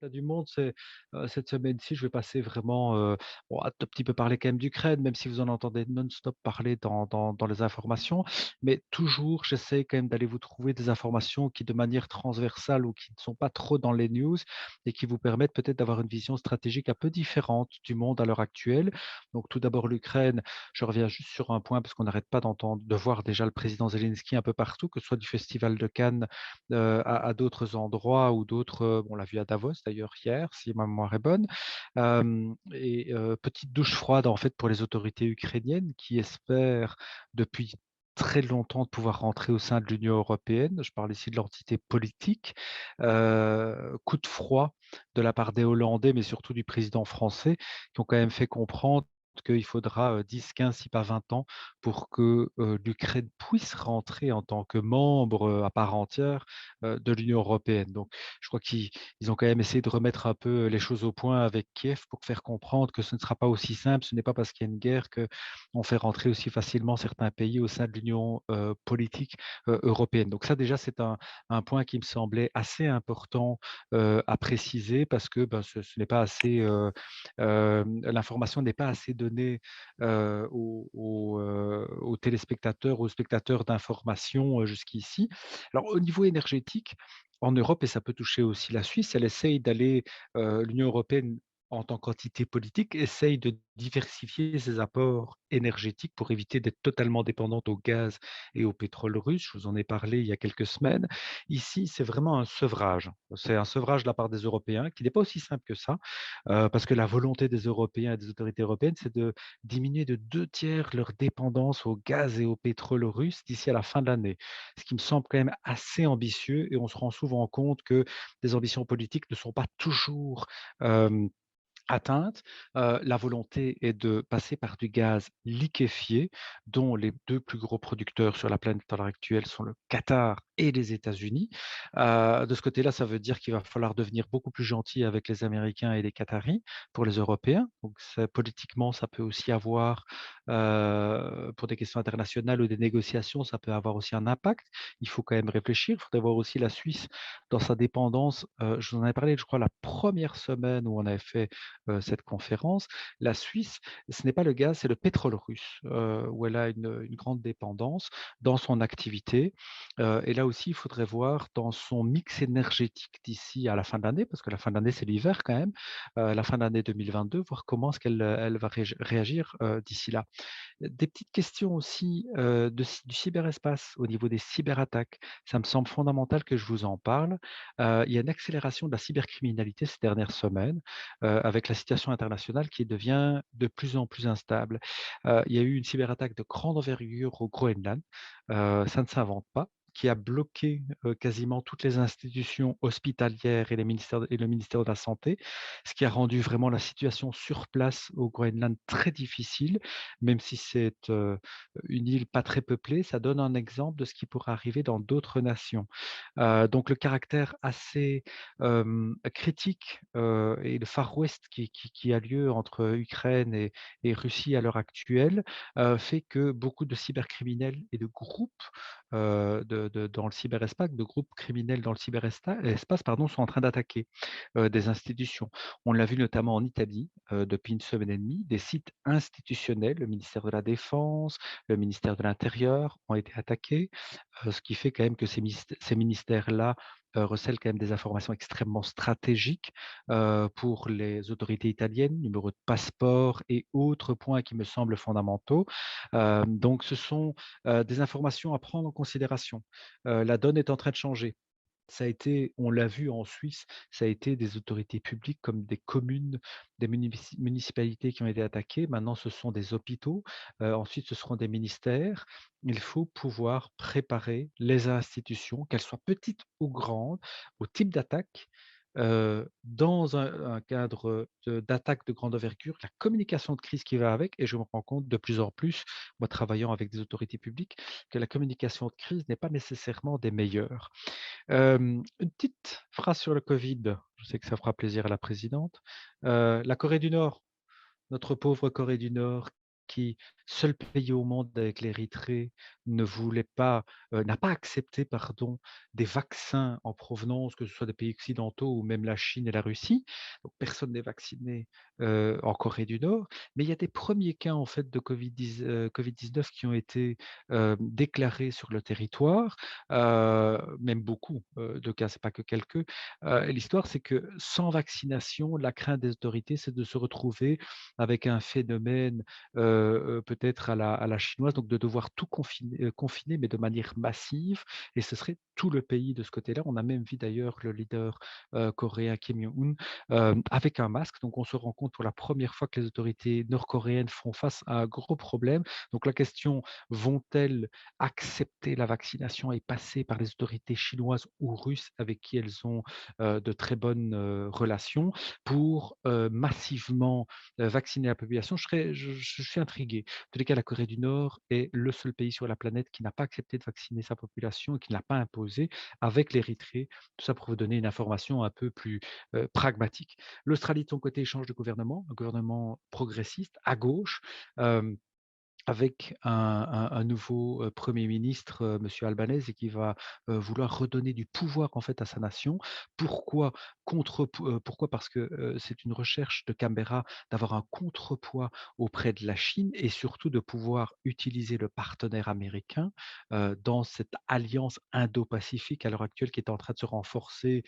Là, du monde, cette semaine-ci, je vais passer vraiment, bon, un tout petit peu parler quand même d'Ukraine, même si vous en entendez non-stop parler dans les informations. Mais toujours, j'essaie quand même d'aller vous trouver des informations qui, de manière transversale ou qui ne sont pas trop dans les news et qui vous permettent peut-être d'avoir une vision stratégique un peu différente du monde à l'heure actuelle. Donc tout d'abord l'Ukraine, je reviens juste sur un point parce qu'on n'arrête pas de voir déjà le président Zelensky un peu partout, que ce soit du festival de Cannes à d'autres endroits ou d'autres, on l'a vu à Davos d'ailleurs hier, si ma mémoire est bonne. Petite douche froide en fait pour les autorités ukrainiennes qui espèrent depuis très longtemps de pouvoir rentrer au sein de l'Union européenne. Je parle ici de l'entité politique. Coup de froid de la part des Hollandais, mais surtout du président français, qui ont quand même fait comprendre qu'il faudra 10, 15, si pas 20 ans pour que l'Ukraine puisse rentrer en tant que membre à part entière de l'Union européenne. Donc, je crois qu'ils ont quand même essayé de remettre un peu les choses au point avec Kiev pour faire comprendre que ce ne sera pas aussi simple. Ce n'est pas parce qu'il y a une guerre qu'on fait rentrer aussi facilement certains pays au sein de l'Union politique européenne. Donc ça, déjà, c'est un point qui me semblait assez important à préciser parce que ben, ce n'est pas assez, l'information n'est pas assez donnée aux téléspectateurs, aux spectateurs d'information jusqu'ici. Alors, au niveau énergétique, en Europe, et ça peut toucher aussi la Suisse, elle essaye d'aller, l'Union européenne, en tant qu'entité politique, essaye de diversifier ses apports énergétiques pour éviter d'être totalement dépendante au gaz et au pétrole russe. Je vous en ai parlé il y a quelques semaines. Ici, c'est vraiment un sevrage. C'est un sevrage de la part des Européens qui n'est pas aussi simple que ça, parce que la volonté des Européens et des autorités européennes, c'est de diminuer de 2 tiers leur dépendance au gaz et au pétrole russe d'ici à la fin de l'année. Ce qui me semble quand même assez ambitieux et on se rend souvent compte que des ambitions politiques ne sont pas toujours atteinte. La volonté est de passer par du gaz liquéfié, dont les 2 plus gros producteurs sur la planète à l'heure actuelle sont le Qatar et les États-Unis. De ce côté-là, ça veut dire qu'il va falloir devenir beaucoup plus gentil avec les Américains et les Qataris pour les Européens. Donc ça, politiquement, ça peut aussi avoir, pour des questions internationales ou des négociations, ça peut avoir aussi un impact. Il faut quand même réfléchir. Il faudrait voir aussi la Suisse dans sa dépendance. Je vous en avais parlé, je crois, la première semaine où on avait fait cette conférence. La Suisse, ce n'est pas le gaz, c'est le pétrole russe, où elle a une grande dépendance dans son activité. Et là aussi, il faudrait voir dans son mix énergétique d'ici à la fin de l'année, parce que la fin de l'année, c'est l'hiver quand même, la fin de l'année 2022, voir comment est-ce qu'elle elle va réagir d'ici là. Des petites questions aussi du cyberespace au niveau des cyberattaques. Ça me semble fondamental que je vous en parle. Il y a une accélération de la cybercriminalité ces dernières semaines avec la situation internationale qui devient de plus en plus instable. Il y a eu une cyberattaque de grande envergure au Groenland. Ça ne s'invente pas qui a bloqué quasiment toutes les institutions hospitalières et le ministère de la Santé, ce qui a rendu vraiment la situation sur place au Groenland très difficile même si c'est une île pas très peuplée, ça donne un exemple de ce qui pourrait arriver dans d'autres nations. Donc le caractère assez critique et le Far West qui a lieu entre Ukraine et Russie à l'heure actuelle fait que beaucoup de cybercriminels et de groupes dans le cyberespace, de groupes criminels dans le cyberespace, pardon, sont en train d'attaquer des institutions. On l'a vu notamment en Italie depuis une semaine et demie, des sites institutionnels, le ministère de la Défense, le ministère de l'Intérieur ont été attaqués, ce qui fait quand même que ces ministères-là recèlent quand même des informations extrêmement stratégiques pour les autorités italiennes, numéro de passeport et autres points qui me semblent fondamentaux. Donc ce sont des informations à prendre en considération. La donne est en train de changer. Ça a été, on l'a vu en Suisse, ça a été des autorités publiques comme des communes, des municipalités qui ont été attaquées. Maintenant, ce sont des hôpitaux. Ensuite, ce seront des ministères. Il faut pouvoir préparer les institutions, qu'elles soient petites ou grandes, au type d'attaque. Dans un cadre d'attaque de grande envergure, la communication de crise qui va avec, et je me rends compte de plus en plus, moi travaillant avec des autorités publiques, que la communication de crise n'est pas nécessairement des meilleures. Une petite phrase sur le Covid, je sais que ça fera plaisir à la présidente. La Corée du Nord, notre pauvre Corée du Nord qui, seul pays au monde avec l'Érythrée, ne voulait pas, n'a pas accepté, pardon, des vaccins en provenance, que ce soit des pays occidentaux ou même la Chine et la Russie. Donc personne n'est vacciné, en Corée du Nord. Mais il y a des premiers cas en fait de Covid-19 qui ont été, déclarés sur le territoire, même beaucoup, de cas, c'est pas que quelques. Et l'histoire, c'est que sans vaccination, la crainte des autorités, c'est de se retrouver avec un phénomène, peut-être à la chinoise, donc de devoir tout confiner, mais de manière massive, et ce serait tout le pays de ce côté-là. On a même vu d'ailleurs le leader, coréen Kim Jong-un, avec un masque. Donc on se rend compte pour la première fois que les autorités nord-coréennes font face à un gros problème. Donc la question: vont-elles accepter la vaccination et passer par les autorités chinoises ou russes avec qui elles ont, de très bonnes, relations pour, massivement, vacciner la population? Je suis intrigué. En tous les cas, la Corée du Nord est le seul pays sur la planète qui n'a pas accepté de vacciner sa population et qui ne l'a pas imposé, avec l'Érythrée. Tout ça pour vous donner une information un peu plus, pragmatique. L'Australie, de son côté, change de gouvernement, un gouvernement progressiste à gauche, hem avec un nouveau, premier ministre, monsieur Albanese, et qui va, vouloir redonner du pouvoir, en fait, à sa nation. Pourquoi? Pourquoi? Parce que, c'est une recherche de Canberra d'avoir un contrepoids auprès de la Chine, et surtout de pouvoir utiliser le partenaire américain, dans cette alliance indo-pacifique à l'heure actuelle, qui est en train de se renforcer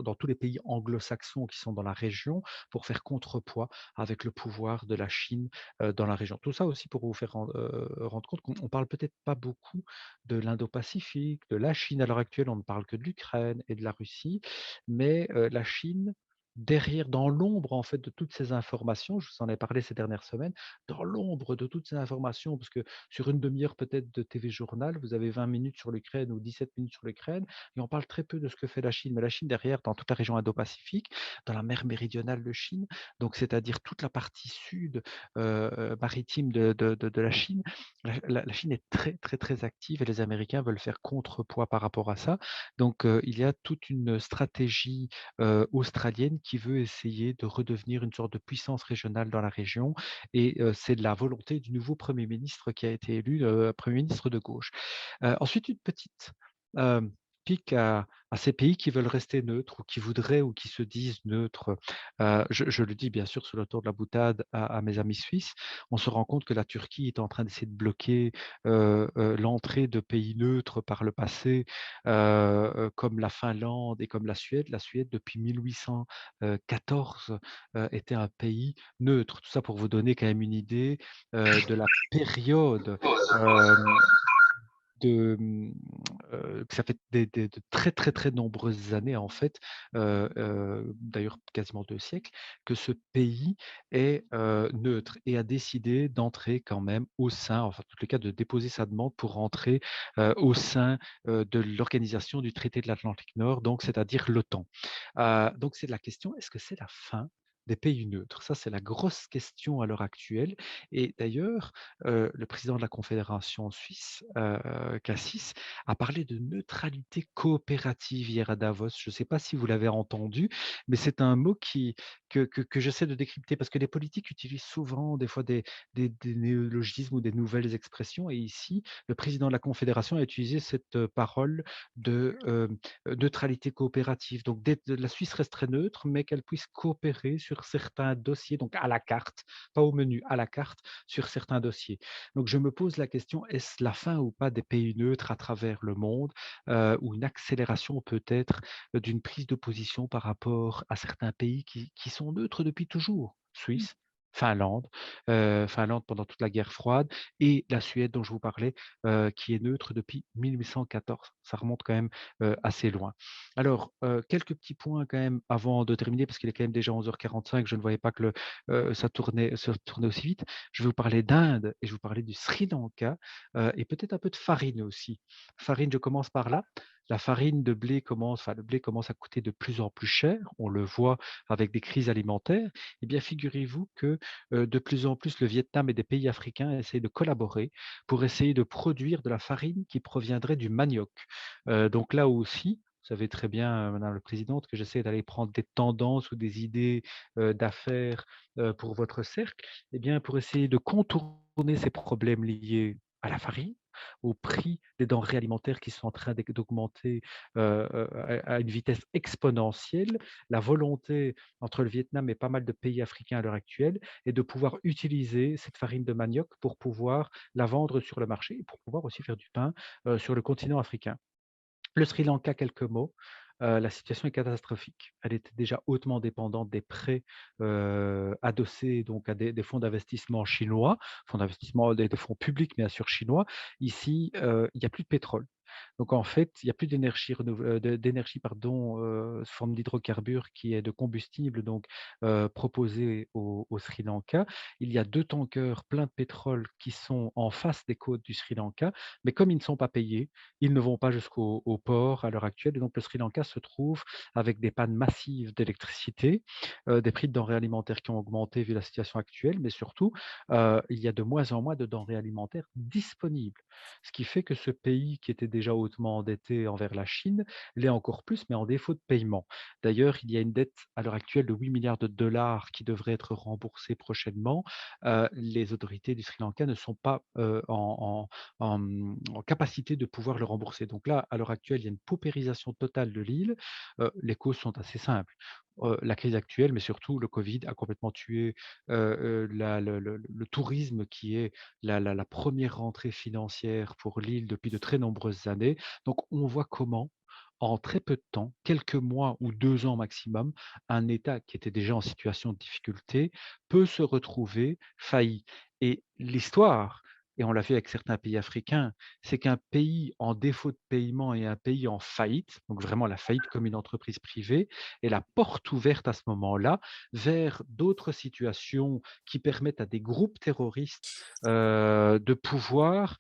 dans tous les pays anglo-saxons qui sont dans la région, pour faire contrepoids avec le pouvoir de la Chine, dans la région. Tout ça aussi pour vous faire rendre compte qu'on parle peut-être pas beaucoup de l'Indo-Pacifique, de la Chine à l'heure actuelle, on ne parle que de l'Ukraine et de la Russie, mais la Chine, derrière, dans l'ombre en fait de toutes ces informations, je vous en ai parlé ces dernières semaines, dans l'ombre de toutes ces informations, parce que sur une demi-heure peut-être de TV journal, vous avez 20 minutes sur l'Ukraine ou 17 minutes sur l'Ukraine, et on parle très peu de ce que fait la Chine. Mais la Chine derrière, dans toute la région Indo-Pacifique, dans la mer méridionale de Chine, donc c'est-à-dire toute la partie sud, maritime de la Chine. La Chine est très, très, très active, et les Américains veulent faire contrepoids par rapport à ça. Donc il y a toute une stratégie, australienne, qui veut essayer de redevenir une sorte de puissance régionale dans la région, et c'est la volonté du nouveau premier ministre qui a été élu, premier ministre de gauche. Ensuite, une petite, hem, pique à ces pays qui veulent rester neutres, ou qui voudraient, ou qui se disent neutres. Je le dis bien sûr sous le ton de la boutade à mes amis suisses. On se rend compte que la Turquie est en train d'essayer de bloquer, l'entrée de pays neutres par le passé, comme la Finlande et comme la Suède. La Suède, depuis 1814, était un pays neutre. Tout ça pour vous donner quand même une idée, de la période, hem que ça fait de très, très, très nombreuses années, en fait, d'ailleurs quasiment 2 siècles, que ce pays est, neutre, et a décidé d'entrer quand même au sein, enfin, en tous les cas, de déposer sa demande pour entrer, au sein, de l'Organisation du traité de l'Atlantique Nord, donc c'est-à-dire l'OTAN. Donc c'est la question: est-ce que c'est la fin des pays neutres? Ça, c'est la grosse question à l'heure actuelle, et d'ailleurs, le président de la Confédération suisse, Cassis, a parlé de neutralité coopérative hier à Davos. Je ne sais pas si vous l'avez entendu, mais c'est un mot que j'essaie de décrypter, parce que les politiques utilisent souvent des fois des néologismes ou des nouvelles expressions, et ici, le président de la Confédération a utilisé cette, parole de, neutralité coopérative. Donc la Suisse resterait neutre, mais qu'elle puisse coopérer sur certains dossiers, donc à la carte, pas au menu, à la carte, sur certains dossiers. Donc je me pose la question: est-ce la fin ou pas des pays neutres à travers le monde, ou une accélération peut-être, d'une prise de position par rapport à certains pays qui sont neutres depuis toujours? Suisse, Finlande, Finlande pendant toute la guerre froide, et la Suède dont je vous parlais, qui est neutre depuis 1814. Ça remonte quand même, assez loin. Alors, quelques petits points quand même avant de terminer, parce qu'il est quand même déjà 11h45. Je ne voyais pas que ça tournait aussi vite. Je vais vous parler d'Inde, et je vais vous parler du Sri Lanka, et peut-être un peu de farine aussi. Farine, je commence par là. La farine de blé le blé commence à coûter de plus en plus cher. On le voit avec des crises alimentaires. Eh bien, figurez-vous que, de plus en plus, le Vietnam et des pays africains essayent de collaborer pour essayer de produire de la farine qui proviendrait du manioc. Donc là aussi, Vous savez très bien, madame la présidente, que j'essaie d'aller prendre des tendances ou des idées, d'affaires, pour votre cercle. Eh bien, pour essayer de contourner ces problèmes liés à la farine, au prix des denrées alimentaires qui sont en train d'augmenter, à une vitesse exponentielle. La volonté entre le Vietnam et pas mal de pays africains à l'heure actuelle est de pouvoir utiliser cette farine de manioc pour pouvoir la vendre sur le marché et pour pouvoir aussi faire du pain, sur le continent africain. Le Sri Lanka, quelques mots. La situation est catastrophique. Elle était déjà hautement dépendante des prêts, adossés donc à des fonds d'investissement chinois, fonds d'investissement, des fonds publics bien sûr chinois. Ici, il y a plus de pétrole. Donc en fait, il y a plus d'énergie pardon, sous forme d'hydrocarbures qui est de combustible donc, proposé au Sri Lanka. Il y a 2 tankers pleins de pétrole qui sont en face des côtes du Sri Lanka, mais comme ils ne sont pas payés, ils ne vont pas jusqu'au au port à l'heure actuelle et donc le Sri Lanka se trouve avec des pannes massives d'électricité, des prix de denrées alimentaires qui ont augmenté vu la situation actuelle, mais surtout, il y a de moins en moins de denrées alimentaires disponibles. Ce qui fait que ce pays qui était déjà hautement endetté envers la Chine l'est encore plus, mais en défaut de paiement. D'ailleurs, il y a une dette à l'heure actuelle de 8 milliards de dollars qui devrait être remboursée prochainement. Les autorités du Sri Lanka ne sont pas en capacité de pouvoir le rembourser. Donc là, à l'heure actuelle, il y a une paupérisation totale de l'île. Les causes sont assez simples. La crise actuelle, mais surtout le Covid a complètement tué le tourisme qui est la première rentrée financière pour l'île depuis de très nombreuses années. Donc on voit comment, en très peu de temps, quelques mois ou 2 ans maximum, un État qui était déjà en situation de difficulté peut se retrouver failli. Et l'histoire, et on l'a vu avec certains pays africains, c'est qu'un pays en défaut de paiement et un pays en faillite, donc vraiment la faillite comme une entreprise privée, est la porte ouverte à ce moment-là vers d'autres situations qui permettent à des groupes terroristes, de pouvoir,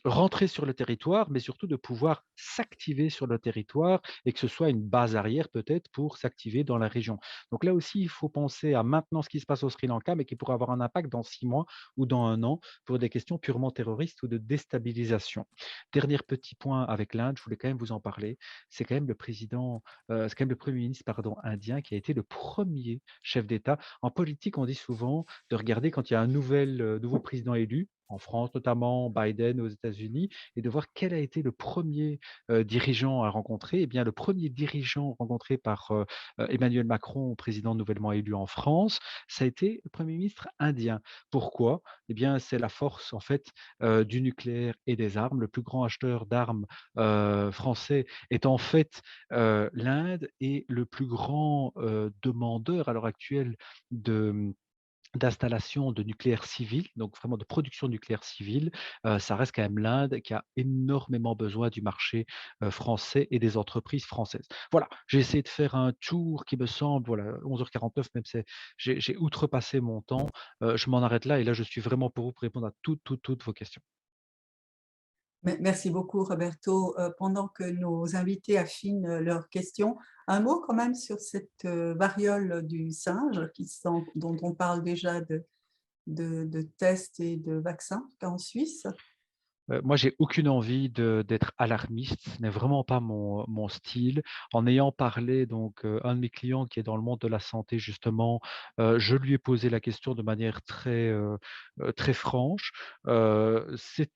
rentrer sur le territoire, mais surtout de pouvoir s'activer sur le territoire et que ce soit une base arrière peut-être pour s'activer dans la région. Donc là aussi, il faut penser à maintenant ce qui se passe au Sri Lanka, mais qui pourrait avoir un impact dans 6 mois ou dans 1 an pour des questions purement terroristes ou de déstabilisation. Dernier petit point avec l'Inde, je voulais quand même vous en parler, c'est quand même le président, c'est quand même le premier ministre pardon, indien qui a été le premier chef d'État. En politique, on dit souvent de regarder quand il y a un nouveau président élu, en France notamment, Biden aux États-Unis, et de voir quel a été le premier dirigeant à rencontrer. Eh bien, le premier dirigeant rencontré par Emmanuel Macron, président nouvellement élu en France, ça a été le Premier ministre indien. Pourquoi? Eh bien, c'est la force en fait du nucléaire et des armes. Le plus grand acheteur d'armes français est en fait l'Inde est le plus grand demandeur à l'heure actuelle de d'installation de nucléaire civil, donc vraiment de production nucléaire civile, ça reste quand même l'Inde qui a énormément besoin du marché, français et des entreprises françaises. Voilà, j'ai essayé de faire un tour qui me semble, voilà, 11h49 même c'est j'ai outrepassé mon temps, je m'en arrête là et là je suis vraiment pour vous pour répondre à toutes vos questions. Merci beaucoup, Roberto. Pendant que nos invités affinent leurs questions, un mot quand même sur cette variole du singe dont on parle déjà de tests et de vaccins, en tout cas en Suisse. Moi, j'ai aucune envie d'être alarmiste, ce n'est vraiment pas mon style. En ayant parlé donc, un de mes clients qui est dans le monde de la santé justement, je lui ai posé la question de manière très franche. C'est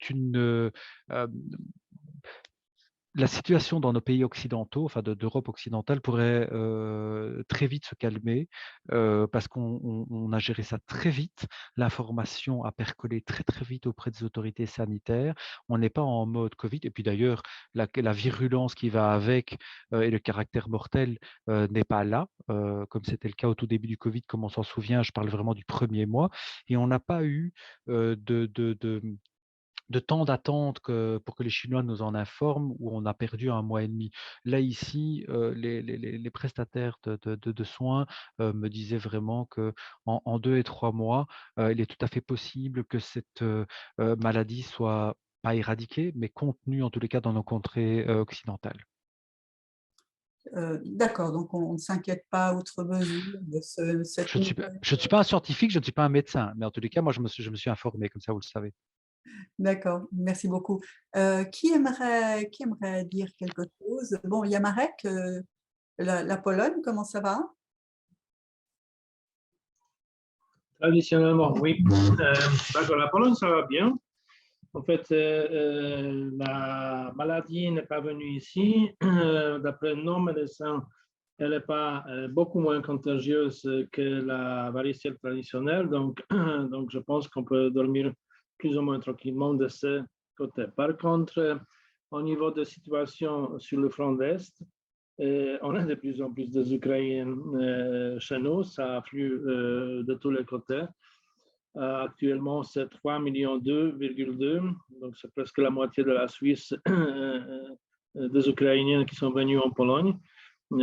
la situation dans nos pays occidentaux, enfin d'Europe occidentale pourrait, très vite se calmer, parce qu'on a géré ça très vite. L'information a percolé très vite auprès des autorités sanitaires. On n'est pas en mode Covid et puis d'ailleurs la virulence qui va avec, et le caractère mortel, n'est pas là, comme c'était le cas au tout début du Covid, comme on s'en souvient. Je parle vraiment du premier mois et on n'a pas eu, de temps d'attente pour que les Chinois nous en informent, où on a perdu 1 mois et demi. Là, ici, les prestataires de soins, me disaient vraiment qu'en 2 et 3 mois, il est tout à fait possible que cette, maladie soit pas éradiquée, mais contenue en tous les cas dans nos contrées, occidentales. D'accord, donc on ne s'inquiète pas outre mesure de cette nouvelle. Je ne suis pas un scientifique, je ne suis pas un médecin, mais en tous les cas, moi je me suis informé, comme ça vous le savez. D'accord, merci beaucoup. Qui aimerait dire quelque chose? Bon, il y a Marek, la Pologne, comment ça va? Traditionnellement, oui. D'accord, la Pologne, ça va bien. En fait, la maladie n'est pas venue ici. D'après nos médecins, elle n'est pas beaucoup moins contagieuse que la varicelle traditionnelle. Donc, donc je pense qu'on peut dormir plus ou moins tranquillement de ce côté. Par contre, au niveau de situation sur le front d'Est, on a de plus en plus d'Ukrainiens chez nous. Ça afflue de tous les côtés. Actuellement, c'est 3,2 millions, donc c'est presque la moitié de la Suisse des Ukrainiens qui sont venus en Pologne,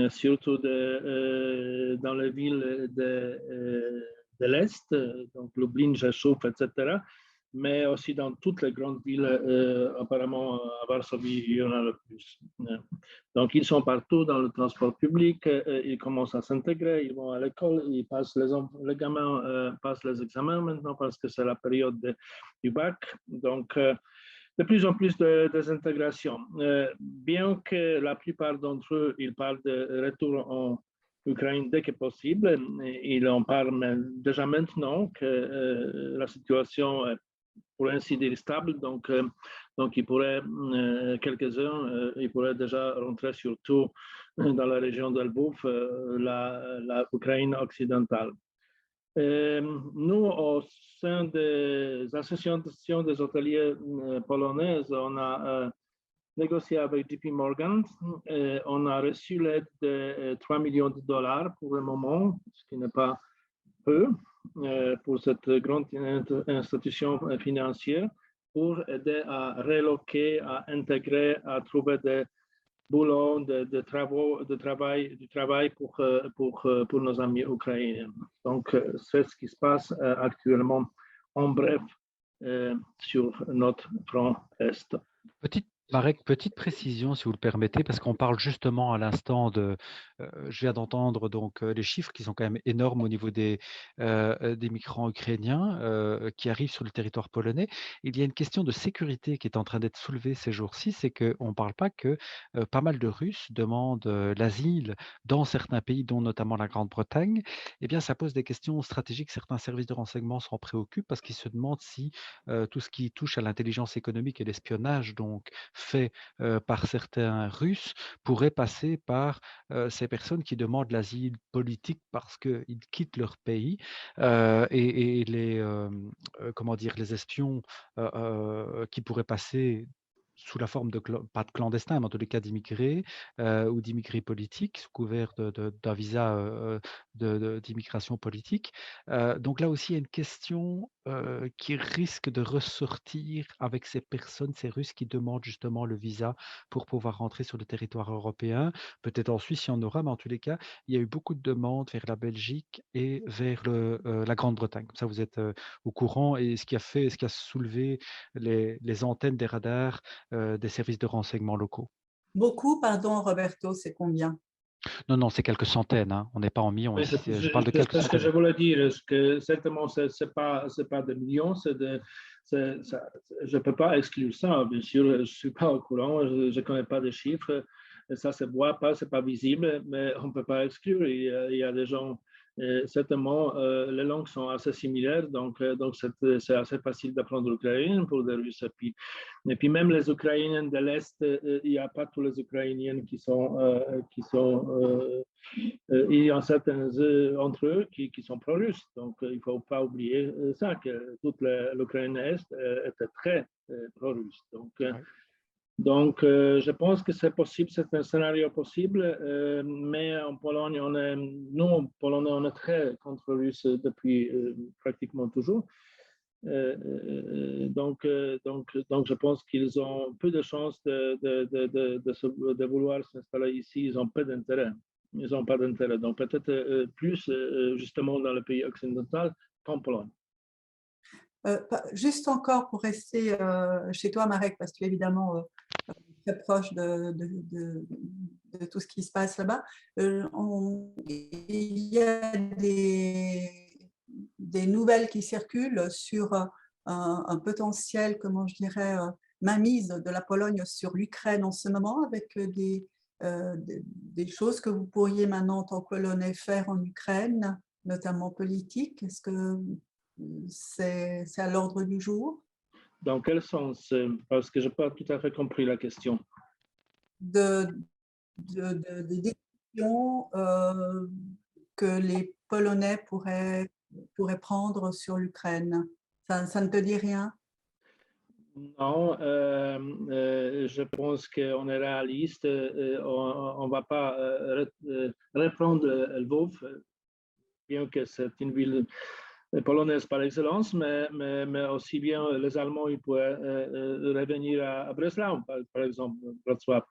surtout dans les villes de l'Est, donc Lublin, Rzeszów, etc., mais aussi dans toutes les grandes villes, apparemment à Varsovie, il y en a le plus. Donc, ils sont partout dans le transport public, ils commencent à s'intégrer, ils vont à l'école, les gamins passent les examens maintenant parce que c'est la période du bac. Donc, de plus en plus de désintégration. Bien que la plupart d'entre eux, ils parlent de retour en Ukraine dès que possible, ils en parlent déjà maintenant que la situation est pour ainsi dire stable. Donc il pourrait, quelques-uns, ils pourraient déjà rentrer surtout dans la région de Lvov, la Ukraine occidentale. Nous, au sein des associations des hôteliers polonaises, on a négocié avec JP Morgan. On a reçu l'aide de 3 millions de dollars pour le moment, ce qui n'est pas peu pour cette grande institution financière, pour aider à reloquer, à intégrer, à trouver des boulots, du travail pour nos amis ukrainiens. Donc, c'est ce qui se passe actuellement en bref sur notre front Est. Petite Marek, petite précision, si vous le permettez, parce qu'on parle justement à l'instant de, je viens d'entendre donc les chiffres qui sont quand même énormes au niveau des migrants ukrainiens qui arrivent sur le territoire polonais. Il y a une question de sécurité qui est en train d'être soulevée ces jours-ci, c'est qu'on ne parle pas que pas mal de Russes demandent l'asile dans certains pays, dont notamment la Grande-Bretagne. Eh bien, ça pose des questions stratégiques. Certains services de renseignement s'en préoccupent parce qu'ils se demandent si tout ce qui touche à l'intelligence économique et l'espionnage, donc fait par certains Russes, pourrait passer par ces personnes qui demandent l'asile politique parce qu'ils quittent leur pays et comment dire, les espions qui pourraient passer sous la forme de, pas de clandestins, mais en tous les cas d'immigrés ou d'immigrés politiques, sous couvert d'un visa d'immigration politique. Donc là aussi, il y a une question qui risque de ressortir avec ces personnes, ces Russes qui demandent justement le visa pour pouvoir rentrer sur le territoire européen. Peut-être en Suisse, il y en aura, mais en tous les cas, il y a eu beaucoup de demandes vers la Belgique et vers la Grande-Bretagne. Comme ça, vous êtes au courant et ce qui a soulevé les antennes des radars des services de renseignement locaux. Beaucoup, pardon Roberto, c'est combien? Non, non, c'est quelques centaines, hein. On n'est pas en millions ici. Je parle de quelques C'est ce que je centaines. voulais dire, que certainement, ce n'est pas des millions, je ne peux pas exclure ça, bien sûr, je ne suis pas au courant, je ne connais pas de chiffres, ça se voit pas, ce n'est pas visible, mais on ne peut pas exclure, il y a des gens, certainement, les langues sont assez similaires, donc c'est assez facile d'apprendre l'ukrainien pour des Russes, et puis même les Ukrainiens de l'Est, il n'y a pas tous les Ukrainiens qui sont il y a certains entre eux qui sont pro-russes. Donc, il ne faut pas oublier ça, que toute l'Ukraine Est était très pro-russe. Ouais. Donc, je pense que c'est possible, c'est un scénario possible, mais en Pologne, nous, en Pologne, on est très contre-russe depuis pratiquement toujours. Donc, je pense qu'ils ont peu de chances de vouloir s'installer ici. Ils ont peu d'intérêt. Ils n'ont pas d'intérêt. Donc, peut-être plus justement dans le pays occidental qu'en Pologne. Juste encore pour rester chez toi, Marek, parce que tu es évidemment très proche de tout ce qui se passe là-bas. Il y a des nouvelles qui circulent sur un potentiel, comment je dirais, mainmise de la Pologne sur l'Ukraine en ce moment, avec des choses que vous pourriez maintenant, en tant que Polonais, faire en Ukraine, notamment politique? Est-ce que c'est à l'ordre du jour? Dans quel sens? Parce que je n'ai pas tout à fait compris la question. Des décisions que les Polonais pourraient prendre sur l'Ukraine. Ça ne te dit rien? Non, je pense qu'on est réaliste. On ne va pas reprendre Lvov, bien que c'est une ville polonaise par excellence, mais aussi bien les Allemands ils pourraient revenir à Breslau, par exemple, Wrocław.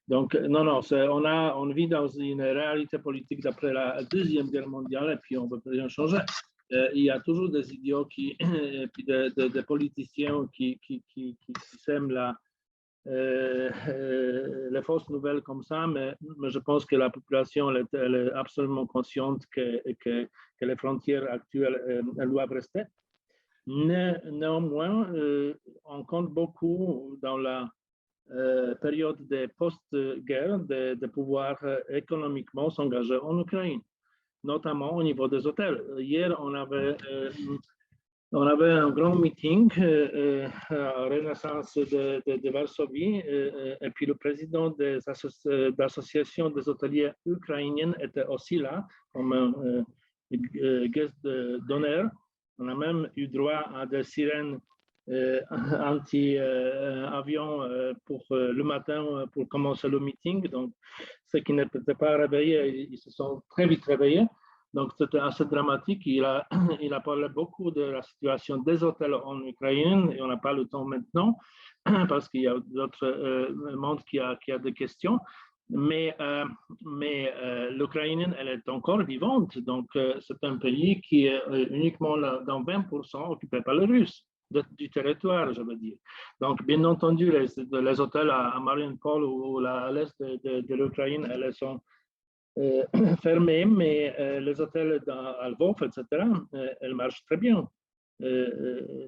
Donc, non, on vit dans une réalité politique d'après la Deuxième Guerre mondiale et puis on ne peut rien changer. Il y a toujours des idiots et puis des politiciens qui sèment les fausses nouvelles comme ça, mais je pense que la population elle est absolument consciente que les frontières actuelles elles doivent rester. Néanmoins, on compte beaucoup dans la période de post-guerre de pouvoir économiquement s'engager en Ukraine, notamment au niveau des hôtels. Hier, on avait un grand meeting à Renaissance de Varsovie et puis le président de l'association des hôteliers ukrainiens était aussi là comme guest d'honneur. On a même eu droit à des sirènes anti-avion pour le matin pour commencer le meeting. Donc, ceux qui n'étaient pas réveillés, ils se sont très vite réveillés. Donc, c'était assez dramatique. Il a parlé beaucoup de la situation des hôtels en Ukraine et on n'a pas le temps maintenant parce qu'il y a d'autres mondes qui a des questions. Mais l'Ukraine, elle est encore vivante. Donc, c'est un pays qui est uniquement dans 20% occupé par les Russes du territoire, je veux dire. Donc, bien entendu, les hôtels à Mariupol ou à l'est de l'Ukraine, elles sont fermés, mais les hôtels à Lvov, etc., elles marchent très bien.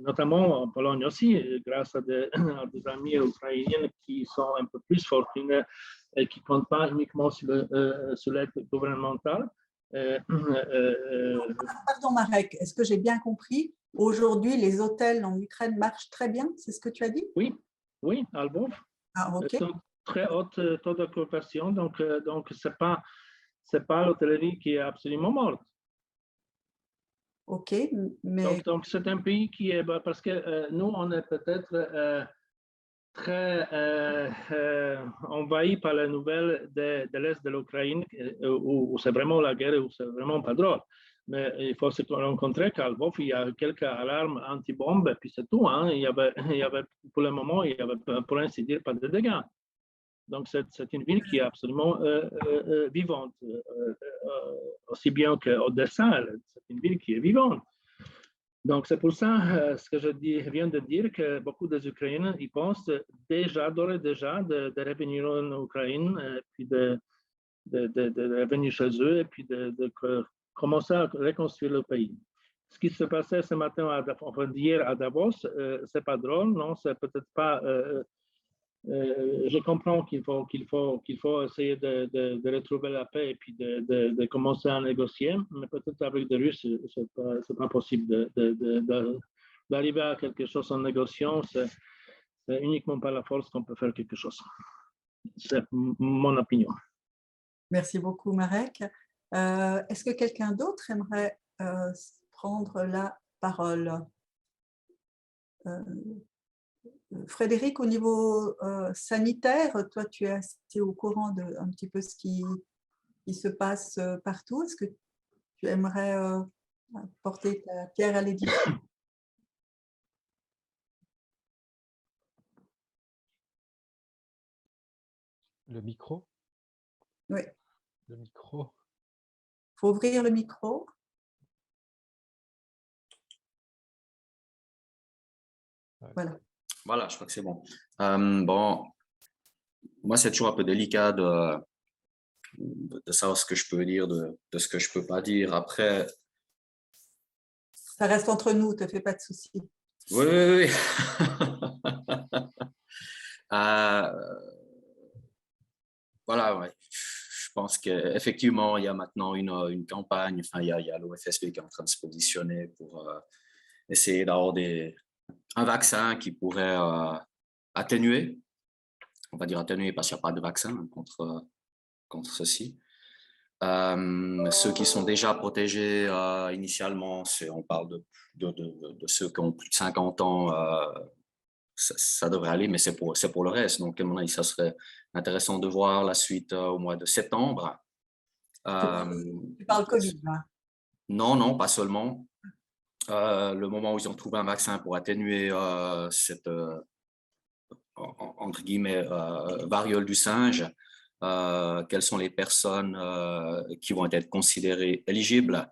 Notamment en Pologne aussi, grâce à des amis ukrainiens qui sont un peu plus fortunés et qui ne comptent pas uniquement sur l'aide gouvernementale. Pardon, Marek, est-ce que j'ai bien compris? Aujourd'hui, les hôtels en Ukraine marchent très bien, c'est ce que tu as dit? Oui, à Lvov. Ah, ok. C'est un très haut taux d'occupation, donc ce n'est pas l'hôtellerie qui est absolument morte. Ok, mais... Donc c'est un pays qui est... Parce que nous, on est peut-être très envahi par les nouvelles de l'Est de l'Ukraine, où c'est vraiment la guerre, où c'est vraiment pas drôle. Mais il faut se rencontrer qu'à Lvov, il y a quelques alarmes anti-bombes, et puis c'est tout. Hein. Il y avait, pour le moment, il y avait, pour ainsi dire, pas de dégâts. Donc, c'est une ville qui est absolument vivante. Aussi bien qu'Odessa, c'est une ville qui est vivante. Donc, c'est pour ça, ce que je viens de dire, que beaucoup des Ukrainiens, ils pensent d'ores et déjà de revenir en Ukraine, puis de revenir chez eux, et puis de commencer à reconstruire le pays. Ce qui se passait ce matin, hier à Davos, c'est pas drôle, non, c'est peut-être pas... je comprends qu'il faut essayer de retrouver la paix et puis de commencer à négocier, mais peut-être avec les Russes, c'est pas possible d'arriver à quelque chose en négociant. C'est uniquement par la force qu'on peut faire quelque chose. C'est mon opinion. Merci beaucoup, Marek. Est-ce que quelqu'un d'autre aimerait prendre la parole? Frédéric, au niveau sanitaire, toi, tu es assez au courant de un petit peu ce qui se passe partout. Est-ce que tu aimerais porter ta pierre à l'édifice? Le micro? Oui. Le micro. Il faut ouvrir le micro. Voilà. Voilà, je crois que c'est bon. Bon, moi, c'est toujours un peu délicat de savoir ce que je peux dire, de ce que je ne peux pas dire. Après, Ça reste entre nous, ne te fais pas de soucis. Oui, oui, oui. Euh, voilà, ouais. Je pense qu'effectivement, il y a maintenant une campagne, enfin, il y a l'OFSP qui est en train de se positionner pour essayer d'avoir un vaccin qui pourrait atténuer, on va dire atténuer parce qu'il n'y a pas de vaccin contre ceci. Ceux qui sont déjà protégés initialement, on parle de ceux qui ont plus de 50 ans, ça devrait aller, mais c'est pour le reste. Donc, à mon avis, ça serait intéressant de voir la suite au mois de septembre. Tu parles Covid, là. Non, non, pas seulement. Le moment où ils ont trouvé un vaccin pour atténuer cette, entre guillemets, variole du singe, quelles sont les personnes qui vont être considérées éligibles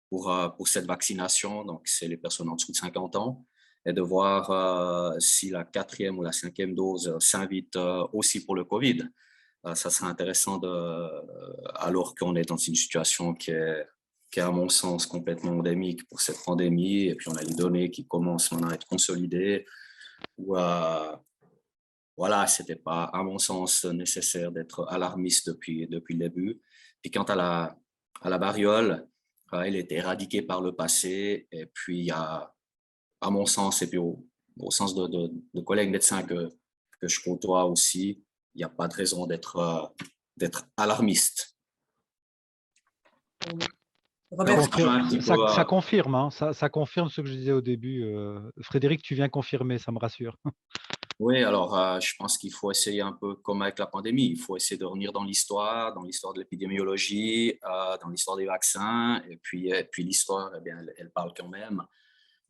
pour cette vaccination. Donc, c'est les personnes en dessous de 50 ans. Et de voir si la 4e ou la 5e dose s'invite aussi pour le Covid. Ça serait intéressant alors qu'on est dans une situation qui est, à mon sens, complètement endémique pour cette pandémie. Et puis, on a les données qui commencent maintenant à être consolidées. Voilà, ce n'était pas, à mon sens, nécessaire d'être alarmiste depuis le début. Puis quant à la variole, elle était éradiquée par le passé. Et puis, il y a, à mon sens, et puis au sens de collègues médecins que je côtoie aussi, il n'y a pas de raison d'être alarmiste. Robert, Ça confirme, hein, ça confirme ce que je disais au début. Frédéric, tu viens confirmer, ça me rassure. Oui, alors je pense qu'il faut essayer un peu comme avec la pandémie, il faut essayer de revenir dans l'histoire de l'épidémiologie, dans l'histoire des vaccins, et puis l'histoire, eh bien, elle parle quand même.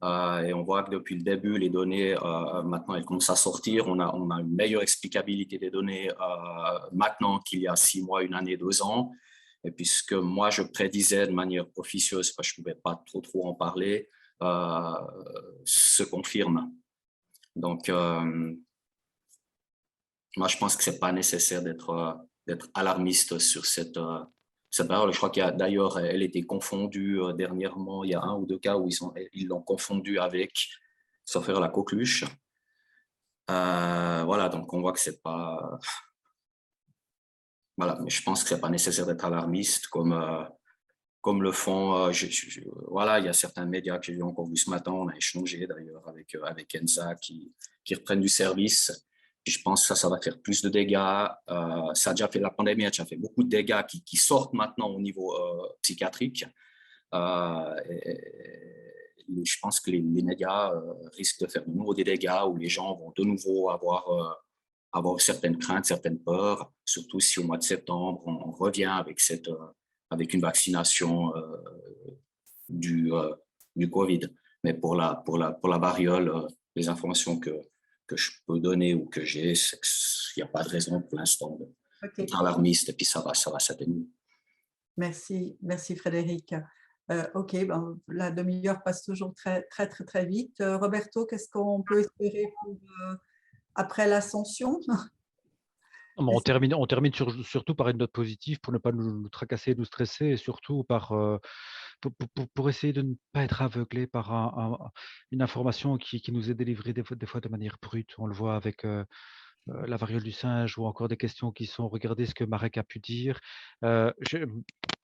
Et on voit que depuis le début, les données, maintenant, elles commencent à sortir. On a une meilleure explicabilité des données maintenant qu'il y a 6 mois, 1 année, 2 ans. Et puis ce que moi, je prédisais de manière officieuse, parce que je ne pouvais pas trop en parler, se confirme. Donc, moi, je pense que ce n'est pas nécessaire d'être alarmiste sur cette parole. Je crois qu'il y a d'ailleurs, elle a été confondue dernièrement. Il y a 1 ou 2 cas où ils l'ont confondue avec, sauf faire la coqueluche. Voilà, donc on voit que c'est pas. Voilà, mais je pense que c'est pas nécessaire d'être alarmiste comme le font. Voilà, il y a certains médias que j'ai encore vu ce matin. On a échangé d'ailleurs avec Enza qui reprennent du service. Et je pense que ça va faire plus de dégâts. Ça a déjà fait, la pandémie a déjà fait beaucoup de dégâts qui sortent maintenant au niveau psychiatrique. Je pense que les médias risquent de faire de nouveau des dégâts où les gens vont de nouveau avoir certaines craintes, certaines peurs, surtout si au mois de septembre, on revient avec une vaccination du Covid. Mais pour la variole, les informations que je peux donner ou que j'ai, c'est qu'il n'y a pas de raison pour l'instant d'être alarmiste, et puis ça va s'atténuer. Merci Frédéric. OK, ben, la demi-heure passe toujours très vite. Roberto, qu'est-ce qu'on peut espérer pour après l'ascension? On termine surtout par une note positive pour ne pas nous tracasser, nous stresser, et surtout pour essayer de ne pas être aveuglé par une information qui nous est délivrée des fois de manière brute. On le voit avec la variole du singe, ou encore des questions qui sont: «Regardez ce que Marek a pu dire».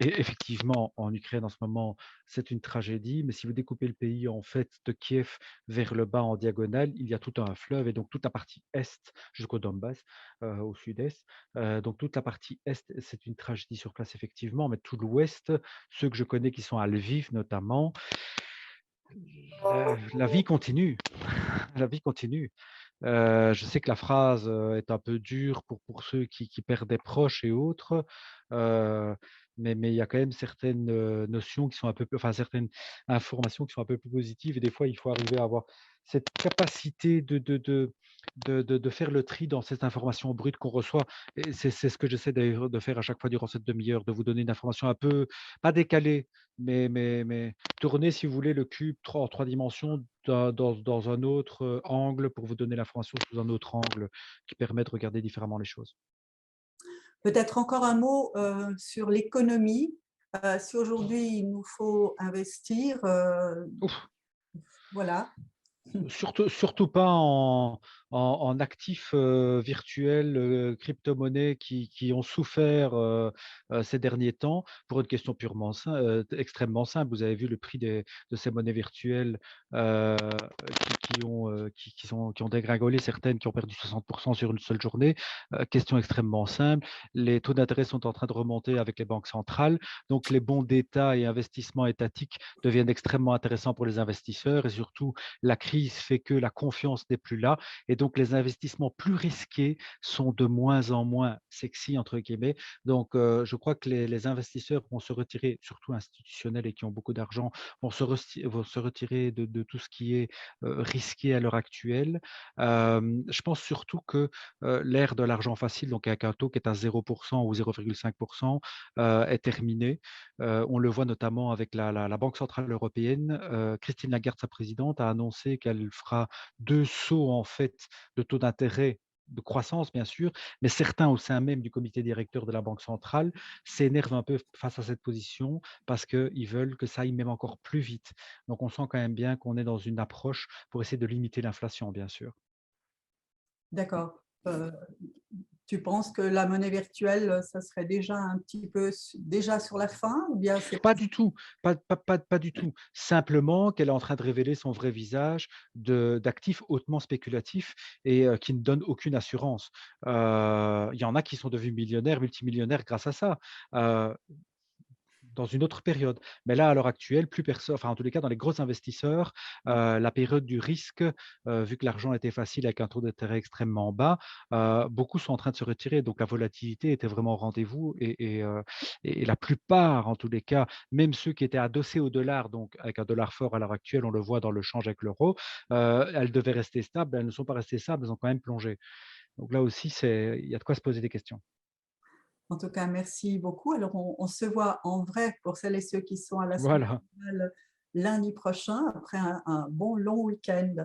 Et effectivement, en Ukraine, en ce moment, c'est une tragédie, mais si vous découpez le pays, en fait, de Kiev vers le bas en diagonale, il y a tout un fleuve, et donc toute la partie est jusqu'au Donbass, au sud-est, donc toute la partie est, c'est une tragédie sur place, effectivement, mais tout l'ouest, ceux que je connais qui sont à Lviv notamment, la vie continue, la vie continue. Je sais que la phrase est un peu dure pour ceux qui perdent des proches et autres, mais il y a quand même certaines notions qui sont un peu plus, enfin certaines informations qui sont un peu plus positives, et des fois il faut arriver à avoir cette capacité de faire le tri dans cette information brute qu'on reçoit, et c'est ce que j'essaie d'ailleurs de faire à chaque fois durant cette demi-heure, de vous donner une information un peu, pas décalée, mais tourner, si vous voulez, le cube en 3 dimensions dans un autre angle, pour vous donner l'information sous un autre angle qui permet de regarder différemment les choses. Peut-être encore un mot sur l'économie. Si aujourd'hui il nous faut investir, Ouf. voilà. Surtout pas en actifs, virtuels, crypto-monnaies qui ont souffert, ces derniers temps pour une question purement extrêmement simple. Vous avez vu le prix de ces monnaies virtuelles, heu, qui ont dégringolé, certaines qui ont perdu 60 sur une seule journée. Question extrêmement simple, les taux d'intérêt sont en train de remonter avec les banques centrales, donc les bons d'État et investissements étatiques deviennent extrêmement intéressants pour les investisseurs et surtout la crise fait que la confiance n'est plus là et donc les investissements plus risqués sont de moins en moins «sexy» entre guillemets. Donc, je crois que les investisseurs vont se retirer, surtout institutionnels et qui ont beaucoup d'argent, vont se retirer de tout ce qui est, risqué à l'heure actuelle. Je pense surtout que, l'ère de l'argent facile, donc avec un taux qui est à 0 ou 0,5 est terminée. On le voit notamment avec la Banque centrale européenne. Christine Lagarde, sa présidente, a annoncé qu'elle fera 2 sauts en fait de taux d'intérêt, de croissance bien sûr, mais certains au sein même du comité directeur de la Banque centrale s'énervent un peu face à cette position parce qu'ils veulent que ça aille même encore plus vite. Donc on sent quand même bien qu'on est dans une approche pour essayer de limiter l'inflation, bien sûr. D'accord. Tu penses que la monnaie virtuelle, ça serait déjà un petit peu déjà sur la fin ou bien c'est Pas du tout, pas du tout. Simplement qu'elle est en train de révéler son vrai visage d'actifs hautement spéculatifs et qui ne donnent aucune assurance. Il y en a qui sont devenus millionnaires, multimillionnaires grâce à ça. Heu, Dans une autre période. Mais là, à l'heure actuelle, plus personne enfin, en tous les cas, dans les gros investisseurs, la période du risque, vu que l'argent était facile avec un taux d'intérêt extrêmement bas, beaucoup sont en train de se retirer. Donc la volatilité était vraiment au rendez-vous et la plupart, en tous les cas, même ceux qui étaient adossés au dollar, donc avec un dollar fort à l'heure actuelle, on le voit dans le change avec l'euro, elles devaient rester stables, elles ne sont pas restées stables, elles ont quand même plongé. Donc là aussi, il y a de quoi se poser des questions. En tout cas, merci beaucoup. Alors, on se voit en vrai pour celles et ceux qui sont à l'Assemblée Voilà, nationale lundi prochain, après un bon long week-end.